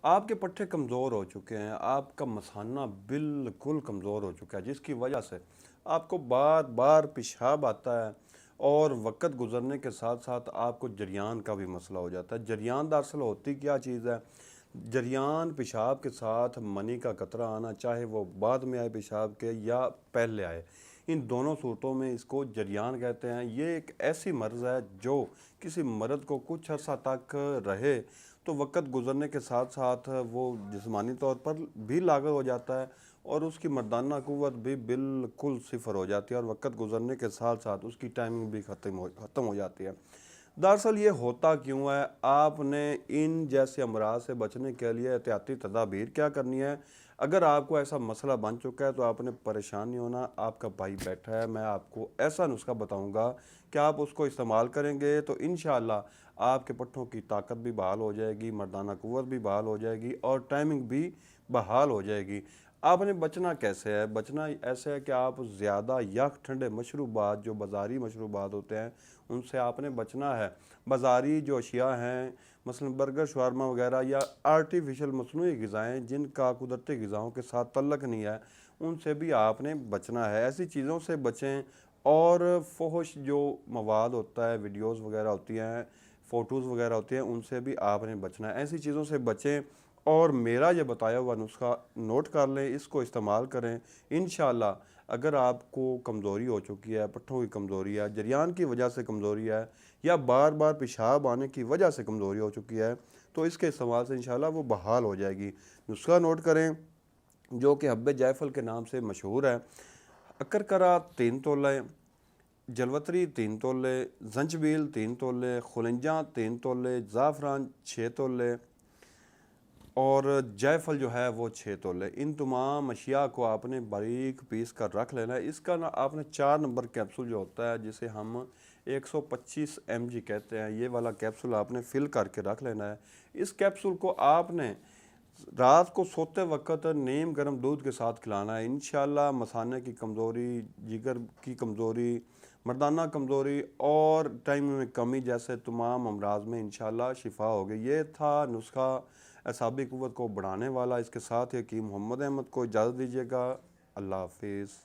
آپ کے پٹھے کمزور ہو چکے ہیں، آپ کا مثانہ بالکل کمزور ہو چکا ہے، جس کی وجہ سے آپ کو بار بار پیشاب آتا ہے، اور وقت گزرنے کے ساتھ ساتھ آپ کو جریان کا بھی مسئلہ ہو جاتا ہے۔ جریان دراصل ہوتی کیا چیز ہے؟ جریان پیشاب کے ساتھ منی کا قطرہ آنا، چاہے وہ بعد میں آئے پیشاب کے یا پہلے آئے، ان دونوں صورتوں میں اس کو جریان کہتے ہیں۔ یہ ایک ایسی مرض ہے جو کسی مرد کو کچھ عرصہ تک رہے تو وقت گزرنے کے ساتھ ساتھ وہ جسمانی طور پر بھی لاغر ہو جاتا ہے، اور اس کی مردانہ قوت بھی بالکل صفر ہو جاتی ہے، اور وقت گزرنے کے ساتھ ساتھ اس کی ٹائمنگ بھی ختم ہو جاتی ہے۔ دراصل یہ ہوتا کیوں ہے؟ آپ نے ان جیسے امراض سے بچنے کے لیے احتیاطی تدابیر کیا کرنی ہے؟ اگر آپ کو ایسا مسئلہ بن چکا ہے تو آپ نے پریشان نہیں ہونا، آپ کا بھائی بیٹھا ہے، میں آپ کو ایسا نسخہ بتاؤں گا کہ آپ اس کو استعمال کریں گے تو انشاءاللہ آپ کے پٹھوں کی طاقت بھی بحال ہو جائے گی، مردانہ قوت بھی بحال ہو جائے گی، اور ٹائمنگ بھی بحال ہو جائے گی۔ آپ نے بچنا کیسے ہے؟ بچنا ایسے ہے کہ آپ زیادہ یک ٹھنڈے مشروبات، جو بازاری مشروبات ہوتے ہیں، ان سے آپ نے بچنا ہے۔ بازاری جو اشیاء ہیں، مثلا برگر، شاورما وغیرہ، یا آرٹیفیشل مصنوعی غذائیں جن کا قدرتی غذاؤں کے ساتھ تعلق نہیں ہے، ان سے بھی آپ نے بچنا ہے۔ ایسی چیزوں سے بچیں، اور فحش جو مواد ہوتا ہے، ویڈیوز وغیرہ ہوتی ہیں، فوٹوز وغیرہ ہوتی ہیں، ان سے بھی آپ نے بچنا ہے۔ ایسی چیزوں سے بچیں، اور میرا یہ بتایا ہوا نسخہ نوٹ کر لیں، اس کو استعمال کریں۔ انشاءاللہ اگر آپ کو کمزوری ہو چکی ہے، پٹھوں کی کمزوری ہے، جریان کی وجہ سے کمزوری ہے، یا بار بار پیشاب آنے کی وجہ سے کمزوری ہو چکی ہے، تو اس کے استعمال سے انشاءاللہ وہ بحال ہو جائے گی۔ نسخہ نوٹ کریں، جو کہ حب جیفل کے نام سے مشہور ہے۔ اکرکرا 3 تولے، جلوتری 3 تولے، زنجبیل 3 تولے، خلنجاں 3 تولے، زعفران 6 تولے، اور جائفل جو ہے وہ 6 تولے۔ ان تمام اشیاء کو آپ نے باریک پیس کر رکھ لینا ہے۔ اس کا آپ نے 4 نمبر کیپسول جو ہوتا ہے، جسے ہم 125 ایم جی کہتے ہیں، یہ والا کیپسول آپ نے فل کر کے رکھ لینا ہے۔ اس کیپسول کو آپ نے رات کو سوتے وقت نیم گرم دودھ کے ساتھ کھلانا ہے۔ انشاءاللہ مثانے کی کمزوری، جگر کی کمزوری، مردانہ کمزوری اور ٹائم میں کمی جیسے تمام امراض میں انشاءاللہ شفا ہوگی۔ یہ تھا نسخہ اعصابی قوت کو بڑھانے والا۔ اس کے ساتھ ہی حکیم محمد احمد کو اجازت دیجیے گا۔ اللہ حافظ۔